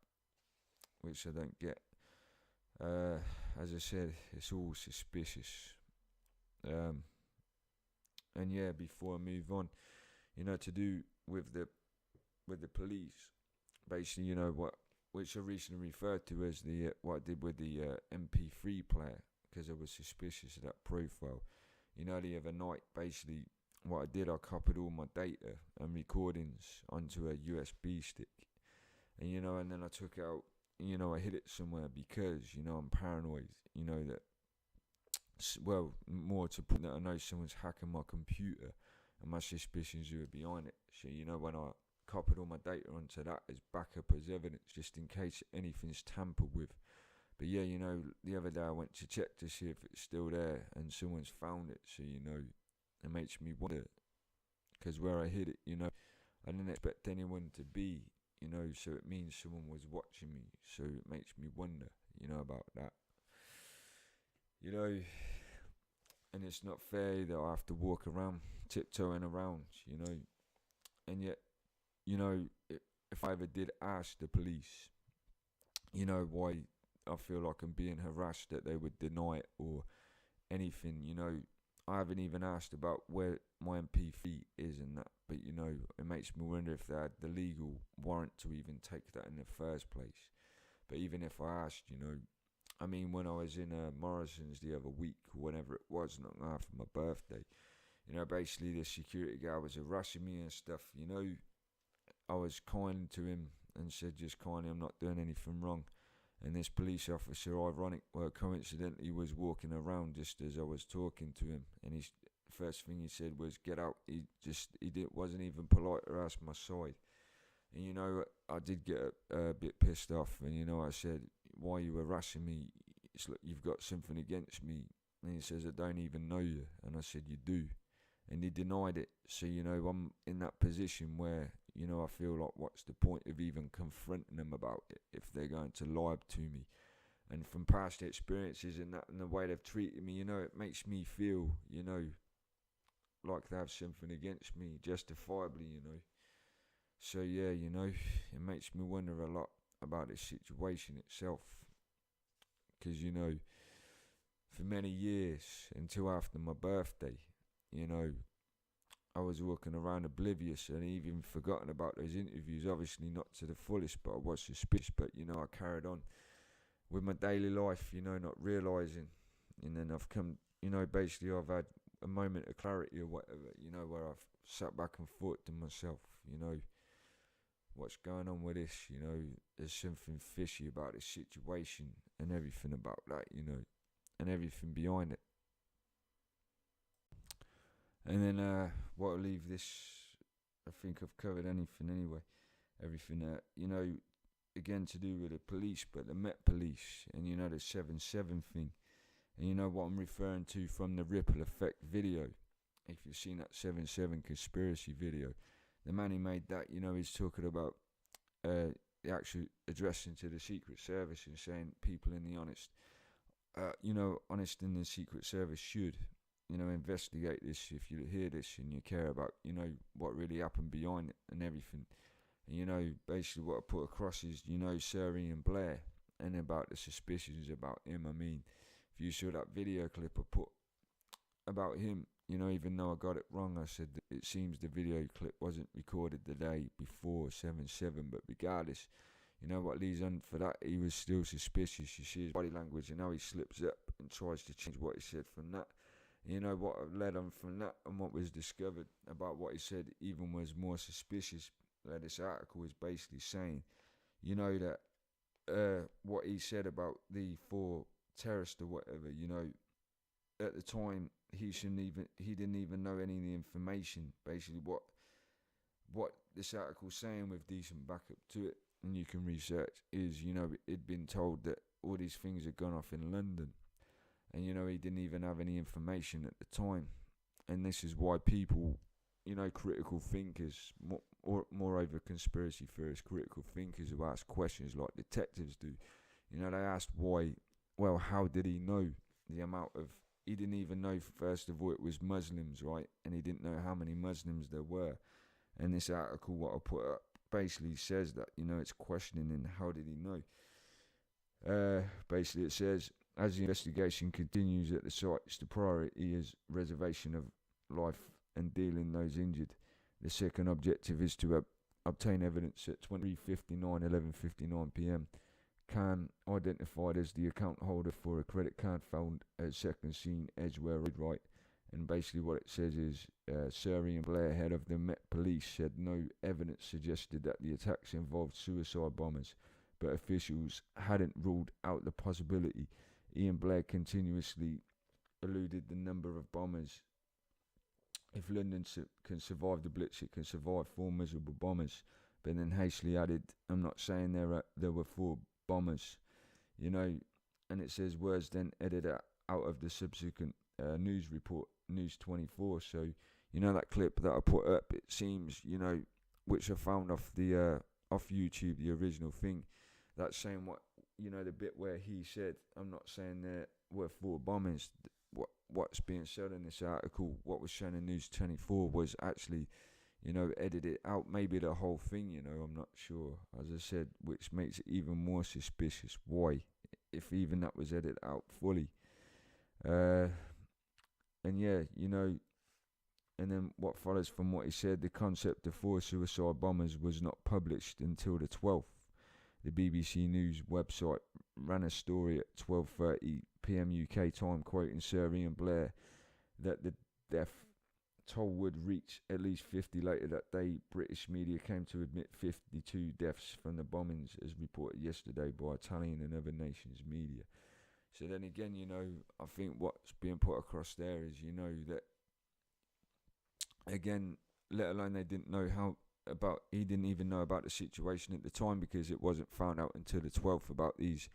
which I don't get. As I said, it's all suspicious. And yeah, before I move on, you know, to do with the police, basically, you know, what which I recently referred to as the what I did with the MP3 player, because I was suspicious of that profile. You know, the other night, basically, what I did, I copied all my data and recordings onto a USB stick, and you know, and then I took out, you know, I hid it somewhere because, you know, I'm paranoid, you know, that, well, more to put that I know someone's hacking my computer and my suspicions who are behind it. So, you know, when I copied all my data onto that as backup, as evidence, just in case anything's tampered with. But yeah, you know, the other day I went to check to see if it's still there and someone's found it. So, you know, it makes me wonder, because where I hid it, you know, I didn't expect anyone to be, you know, so it means someone was watching me. So it makes me wonder, you know, about that. You know, and it's not fair that I have to walk around, tiptoeing around, you know, and yet, you know, if I ever did ask the police, you know, why I feel like I'm being harassed, that they would deny it or anything, you know. I haven't even asked about where my MP3 is and that, but you know, it makes me wonder if they had the legal warrant to even take that in the first place. But even if I asked, you know, I mean, when I was in Morrison's the other week, or whenever it was, not after my birthday, you know, basically the security guy was harassing me and stuff, you know. I was kind to him and said, just kindly, I'm not doing anything wrong. And this police officer, ironic, well, coincidentally, was walking around just as I was talking to him. And his first thing he said was, "Get out." Wasn't even polite or ask my side. And you know, I did get a bit pissed off. And you know, I said, "Why are you harassing me? It's like you've got something against me." And he says, "I don't even know you." And I said, "You do." And he denied it. So you know, I'm in that position where, you know, I feel like, what's the point of even confronting them about it if they're going to lie to me? And from past experiences and that and the way they've treated me, you know, it makes me feel, you know, like they have something against me, justifiably, you know. So yeah, you know, it makes me wonder a lot about this situation itself, because you know, for many years until after my birthday, you know, I was walking around oblivious and even forgotten about those interviews. Obviously not to the fullest, but I was suspicious. But you know, I carried on with my daily life, you know, not realising. And then I've come, you know, basically I've had a moment of clarity or whatever, you know, where I've sat back and thought to myself, you know, what's going on with this, there's something fishy about this situation and everything about that, and everything behind it. And then what'll leave this, I think I've covered anything anyway. Everything that, again to do with the police, but the Met Police, and the 7/7 thing. And you know what I'm referring to from the Ripple Effect video. If you've seen that 7/7 conspiracy video, the man who made that, he's talking about the actual addressing to the Secret Service and saying people in the honest in the Secret Service should, investigate this if you hear this and you care about, what really happened behind it and everything. And, basically what I put across is, Sir Ian Blair and about the suspicions about him. I mean, if you saw that video clip I put about him, even though I got it wrong, I said that it seems the video clip wasn't recorded the day before 7/7, but regardless, what leads on for that, he was still suspicious. You see his body language and how he slips up and tries to change what he said from that. What led on from that and what was discovered about what he said even was more suspicious. This article is basically saying, that what he said about the 4 terrorists or whatever, at the time he didn't even know any of the information. Basically what this article's saying with decent backup to it, and you can research, is it'd been told that all these things had gone off in London, and he didn't even have any information at the time. And this is why people, critical thinkers, moreover conspiracy theorists, critical thinkers who ask questions like detectives do, they asked why, well, how did he know the amount of, he didn't even know, first of all, it was Muslims, right? And he didn't know how many Muslims there were. And this article, what I put up, basically says that, it's questioning and how did he know? Basically it says, as the investigation continues at the sites, the priority is reservation of life and dealing those injured. The second objective is to obtain evidence at 23:59, 11:59 p.m. Khan, identified as the account holder for a credit card found at second scene Edgware Road, right? And basically what it says is, Sir Ian Blair, head of the Met Police, said no evidence suggested that the attacks involved suicide bombers, but officials hadn't ruled out the possibility. Ian Blair continuously alluded the number of bombers. If London can survive the Blitz, it can survive 4 miserable bombers. But then hastily added, I'm not saying there were 4 bombers, and it says words then edited out of the subsequent news report, News 24. So, that clip that I put up, it seems, which I found off the off YouTube, the original thing, that's saying what, the bit where he said, I'm not saying there were 4 bombers. What's being said in this article, what was shown in News 24 was actually, edited out, maybe the whole thing, I'm not sure, as I said, which makes it even more suspicious. Why, if even that was edited out fully? And yeah, and then what follows from what he said, the concept of 4 suicide bombers was not published until the 12th. The BBC News website ran a story at 12:30 p.m. UK time, quoting Sir Ian Blair, that the death toll would reach at least 50 later that day. British media came to admit 52 deaths from the bombings, as reported yesterday by Italian and other nations' media. So then again, I think what's being put across there is, that, again, let alone they didn't know he didn't even know about the situation at the time, because it wasn't found out until the 12th about these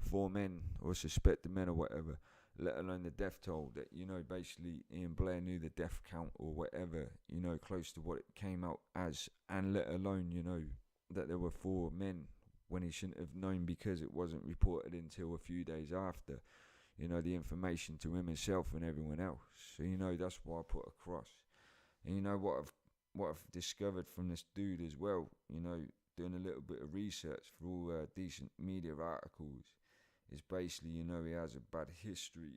4 men or suspected men or whatever, let alone the death toll, that, basically Ian Blair knew the death count or whatever, close to what it came out as, and let alone, that there were 4 men when he shouldn't have known, because it wasn't reported until a few days after, the information to him himself and everyone else. So, that's what I put across. And what I've discovered from this dude as well, doing a little bit of research for all decent media articles, is basically, he has a bad history,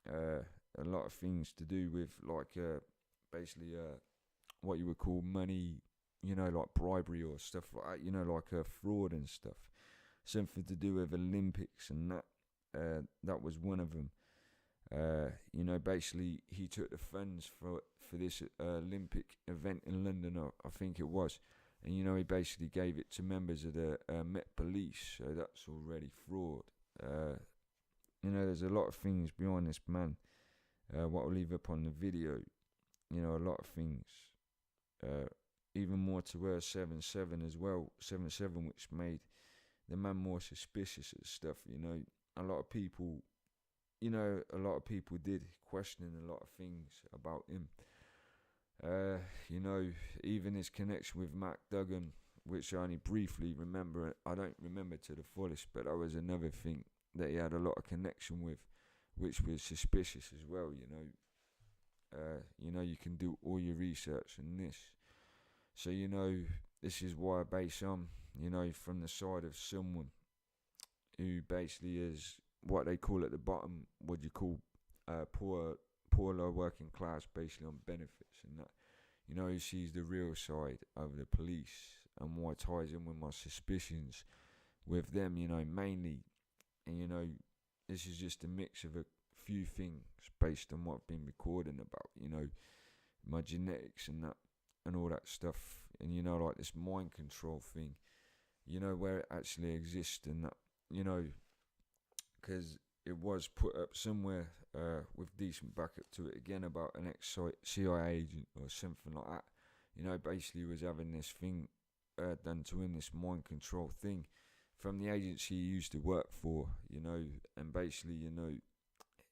a lot of things to do with, like, basically, what you would call money, like bribery or stuff like that, like fraud and stuff. Something to do with Olympics and that was one of them. Basically he took the funds for this Olympic event in London, I think it was, And he basically gave it to members of the Met Police, so that's already fraud. There's a lot of things behind this man. What I'll leave up on the video, a lot of things. Even more to 7-7 as well, 7-7, which made the man more suspicious of stuff. A lot of people, did question a lot of things about him. Even his connection with Mac Duggan, which I only briefly remember. I don't remember to the fullest, but that was another thing that he had a lot of connection with, which was suspicious as well. You can do all your research on this. So this is why I base on, from the side of someone who basically is what they call at the bottom, what you call poor, low working class, basically on benefits and that. Who sees the real side of the police, and why it ties in with my suspicions with them, mainly. And this is just a mix of a few things based on what I've been recording about, my genetics and that, and all that stuff. And like this mind control thing, where it actually exists, and that, because it was put up somewhere with decent backup to it, again, about an ex-CIA agent or something like that. Basically was having this thing done to him, this mind control thing, from the agency he used to work for, and basically,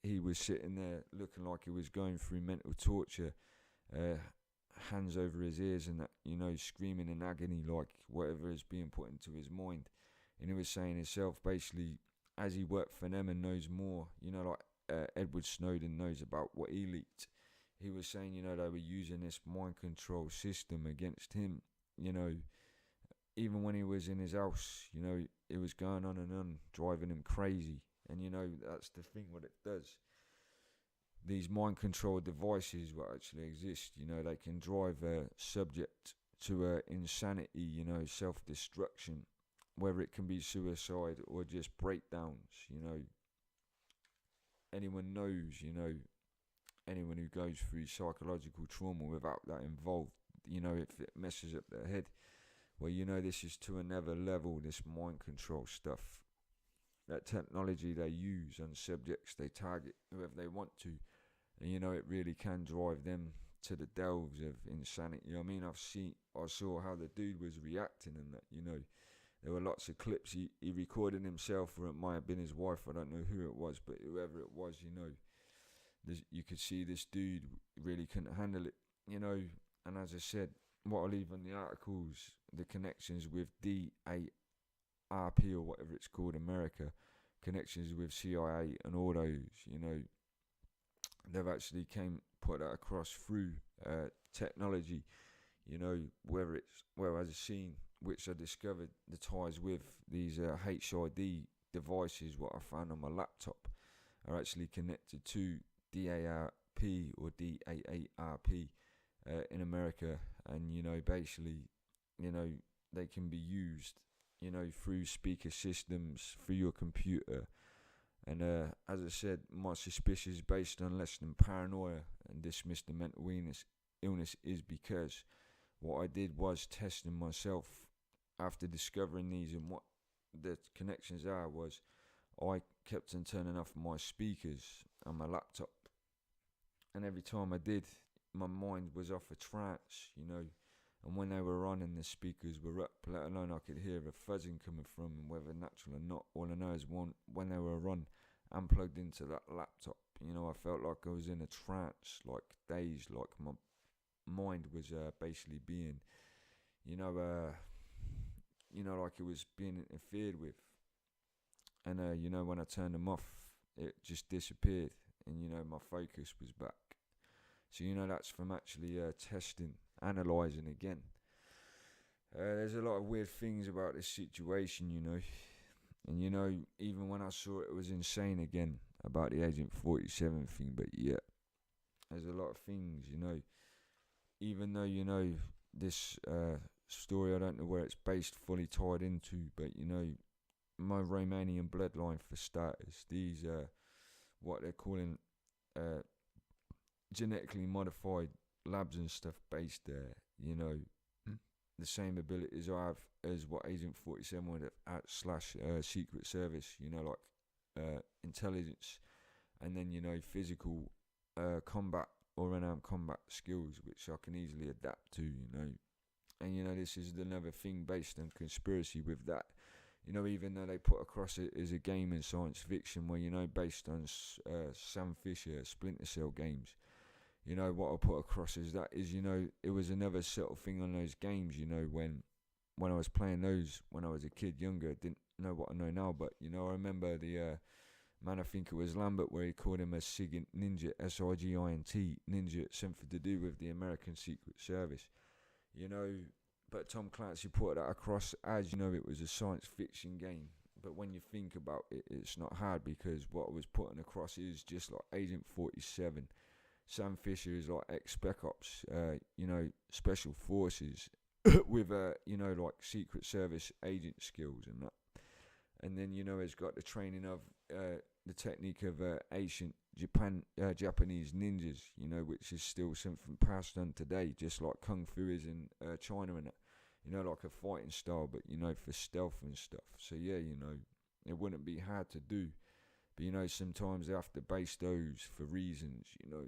he was sitting there looking like he was going through mental torture, hands over his ears and that, screaming in agony, like whatever is being put into his mind. And he was saying himself, basically, as he worked for them and knows more, like Edward Snowden knows about what he leaked. He was saying, they were using this mind control system against him, even when he was in his house, it was going on and on, driving him crazy. And that's the thing, what it does. These mind control devices what actually exist, they can drive a subject to insanity, self-destruction, whether it can be suicide or just breakdowns. Anyone knows, anyone who goes through psychological trauma without that involved, if it messes up their head, well, this is to another level, this mind control stuff. That technology they use on subjects, they target whoever they want to, and it really can drive them to the delves of insanity. I saw how the dude was reacting and that, there were lots of clips he recorded himself, or it might have been his wife, I don't know who it was, but whoever it was, you could see this dude really couldn't handle it, and as I said, what I leave on the articles, the connections with DARP or whatever it's called, America, connections with CIA and all those, they've actually put that across through technology, whether it's, as I've seen, which I discovered the ties with these HID devices, what I found on my laptop, are actually connected to DARP or DAARP in America, and basically, they can be used, through speaker systems, through your computer. And as I said, my suspicion is based on less than paranoia and dismiss the mental illness is because what I did was testing myself after discovering these, and what the connections are was I kept on turning off my speakers on my laptop, and every time I did, my mind was off a trance, and when they were on and the speakers were up, let alone I could hear a fuzzing coming from them, whether natural or not. All I know is when they were on and plugged into that laptop, I felt like I was in a trance, like dazed, like my mind was basically being, like it was being interfered with. And when I turned them off, it just disappeared, and my focus was back. So that's from actually testing, analysing again. There's a lot of weird things about this situation, and even when I saw it, it was insane again about the Agent 47 thing. But yeah, there's a lot of things, even though this story, I don't know where it's based, fully tied into, but my Romanian bloodline for starters, these what they're calling genetically modified labs and stuff based there, the same abilities I have as what Agent 47 would have at slash Secret Service, you know, like intelligence, and then, you know, physical combat or unarmed combat skills, which I can easily adapt to, you know. And, you know, this is another thing based on conspiracy with that. You know, even though they put across it as a game in science fiction where, you know, based on Sam Fisher, Splinter Cell games, you know, what I put across is that is, you know, it was another subtle thing on those games, you know, when I was playing those when I was a kid, younger, didn't know what I know now, but, you know, I remember the man, I think it was Lambert, where he called him a SIGINT ninja, SIGINT ninja, something to do with the American Secret Service, you know. But Tom Clancy put that across as, you know, it was a science fiction game. But when you think about it, it's not hard, because what I was putting across is just like Agent 47. Sam Fisher is like ex-Spec Ops, you know, Special Forces with, you know, like Secret Service agent skills and that. And then, you know, it's got the training of the technique of ancient Japanese ninjas, you know, which is still something passed on today, just like Kung Fu is in China and that. You know, like a fighting style, but, you know, for stealth and stuff. So, yeah, you know, it wouldn't be hard to do. But, you know, sometimes they have to base those for reasons, you know.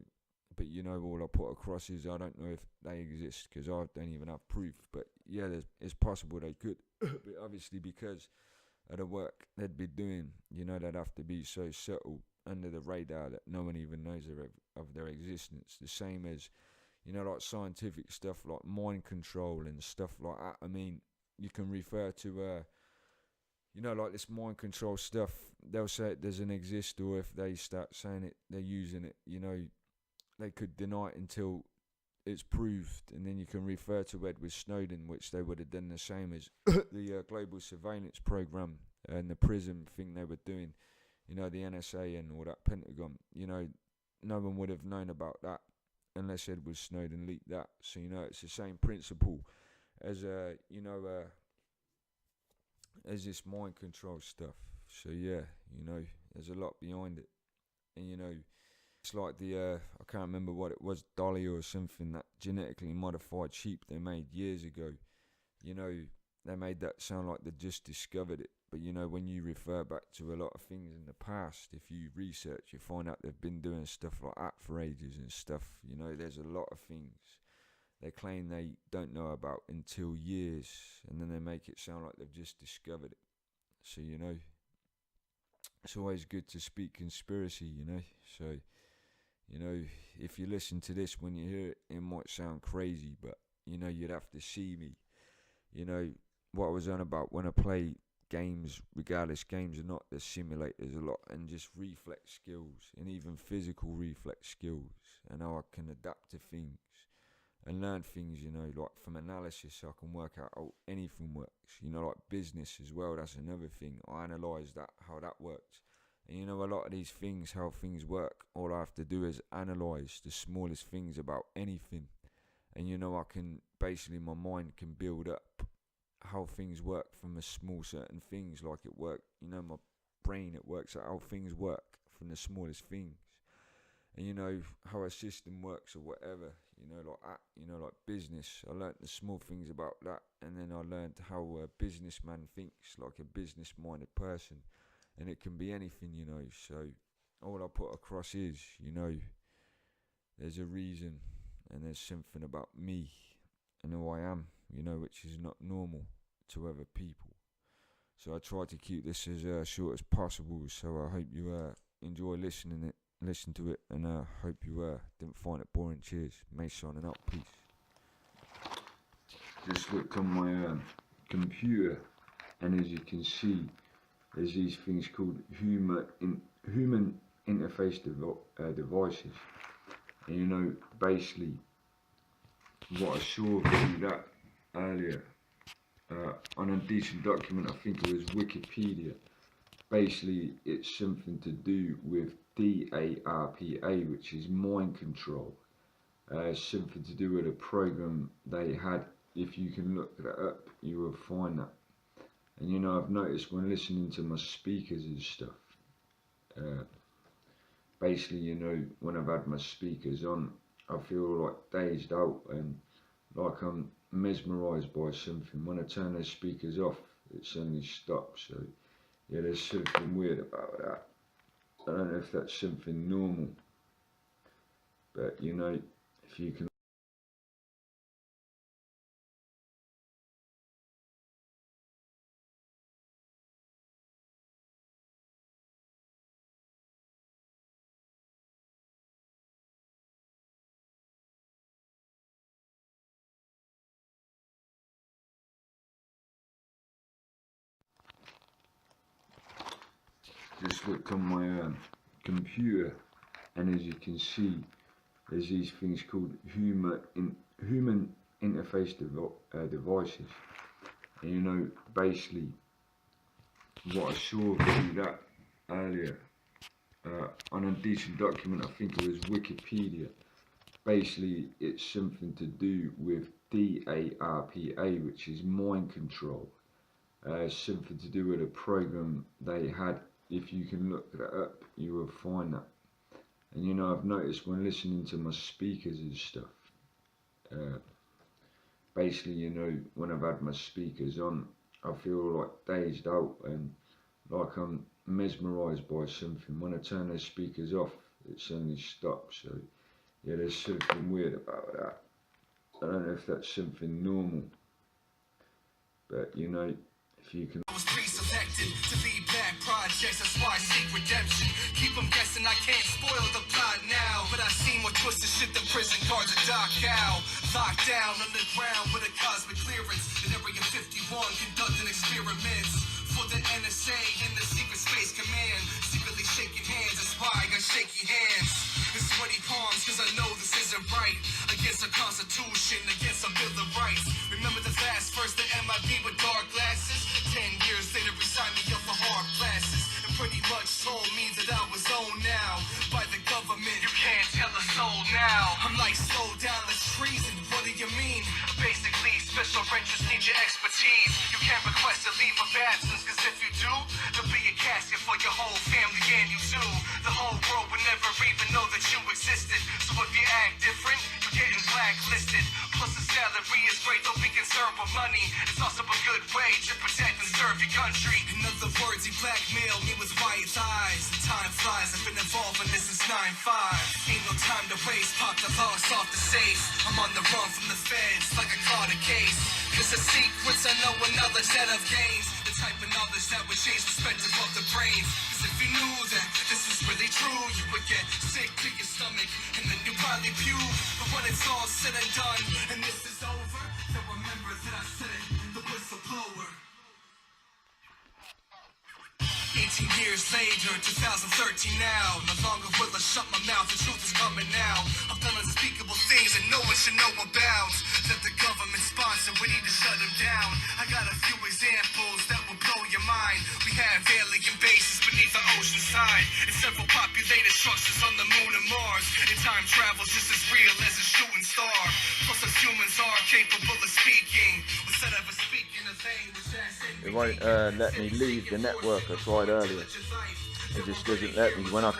But, you know, all I put across is I don't know if they exist, because I don't even have proof. But, yeah, it's possible they could. But obviously, because of the work they'd be doing, you know, they'd have to be so subtle under the radar that no one even knows of their existence. The same as, you know, like scientific stuff like mind control and stuff like that. I mean, you can refer to, you know, like this mind control stuff, they'll say it doesn't exist, or if they start saying it, they're using it, you know, they could deny it until it's proved. And then you can refer to Edward Snowden, which they would have done the same as the global surveillance program and the PRISM thing they were doing, you know, the NSA and all that, Pentagon, you know, no one would have known about that unless Edward Snowden leaked that. So, you know, it's the same principle as, you know, as this mind control stuff. So, yeah, you know, there's a lot behind it. And, you know, it's like the, I can't remember what it was, Dolly or something, that genetically modified sheep they made years ago. You know, they made that sound like they just discovered it. But, you know, when you refer back to a lot of things in the past, if you research, you find out they've been doing stuff like that for ages and stuff. You know, there's a lot of things they claim they don't know about until years, and then they make it sound like they've just discovered it. So, you know, it's always good to speak conspiracy, you know. So, you know, if you listen to this, when you hear it, it might sound crazy, but, you know, you'd have to see me. You know, what I was on about when I play games, regardless games or not, there's simulators a lot, and just reflex skills, and even physical reflex skills, and how I can adapt to things and learn things, you know, like from analysis, so I can work out how anything works. You know, like business as well, that's another thing. I analyse that, how that works. And, you know, a lot of these things, how things work, all I have to do is analyse the smallest things about anything. And, you know, I can, basically my mind can build up how things work from the small certain things, like it work, you know, my brain, it works out how things work from the smallest things. And, you know, how a system works or whatever, you know, like that, you know, like business, I learnt the small things about that. And then I learned how a businessman thinks, like a business minded person. And it can be anything, you know. So all I put across is, you know, there's a reason, and there's something about me and who I am, you know, which is not normal to other people. So I try to keep this as short as possible. So I hope you enjoy listen to it, and hope you didn't find it boring. Cheers. Mace signing up. Peace. Just looked on my computer, and as you can see, there's these things called human interface devices. And, you know, basically, what I saw through that earlier on a decent document, I think it was Wikipedia. Basically, it's something to do with DARPA, which is mind control. Something to do with a program they had. If you can look that up, you will find that. And, you know, I've noticed when listening to my speakers and stuff, basically, you know, when I've had my speakers on, I feel like dazed out, and like I'm mesmerised by something. When I turn those speakers off, it suddenly stops. So yeah, there's something weird about that. I don't know if that's something normal, but you know, if you can just look on my computer, and as you can see, there's these things called human interface devices. And you know, basically, what I saw through that earlier on a decent document, I think it was Wikipedia. Basically, it's something to do with DARPA, which is mind control. Something to do with a program they had. If you can look that up, you will find that. And you know, I've noticed when listening to my speakers and stuff, basically, you know, when I've had my speakers on, I feel like dazed out and like I'm mesmerised by something. When I turn those speakers off, it suddenly stops. So yeah, there's something weird about that. I don't know if that's something normal, but you know, if you can. I was pre-selected to lead back projects, that's why I seek redemption. Keep them guessing, I can't spoil the plot now, but I seen more twisted shit than prison guards at Dock Owl. Locked down underground with a cosmic clearance in Area 51, conducting experiments for the NSA and the Secret Space Command. Secretly shaking hands, that's why I got shaky hands and sweaty palms, cause I know this isn't right. Against our Constitution, against our Bill of Rights. Remember the last verse, the MIB with dark glasses? 10 years later, he signed me up for hard classes and pretty much told me that I was owned now by the government. You can't tell a soul now. I'm like, slow down, that's treason. What do you mean? Basically, special interests need your expertise. You can't request a leave of absence, cause if you do, there'll be a casket for your whole family and you too. The whole world would never even know that you existed. So if you act different, you're getting blacklisted. Plus the salary is great, don't be concerned with money. It's also a good way to protect and serve your country. In other words, he blackmailed me with white lies. Time flies, I've been involved in this since 9-5. Ain't no time to waste, pop the loss off the safe. I'm on the run from the feds like I caught a case. Cause the secrets I know and knowledge that I've gained, the type of knowledge that would change perspective of the brains. Cause if you knew that this was really true, you would get sick to your stomach and then you probably puke. But when it's all said and done and this is over, then remember that I said it, the whistleblower. 18 years later, 2013 now. No longer will I shut my mouth, the truth is coming now. I've done unspeakable things that no one should know about. That the government sponsor, we need to shut them down. I got a few examples that will blow your mind. We have alien bases beneath the ocean side, and several populated structures on the moon and Mars. And time travel's just as real as a shooting star. Plus us humans are capable of speaking. Instead of speaking a language that's It won't let me leave the network I tried earlier. It just doesn't let me when I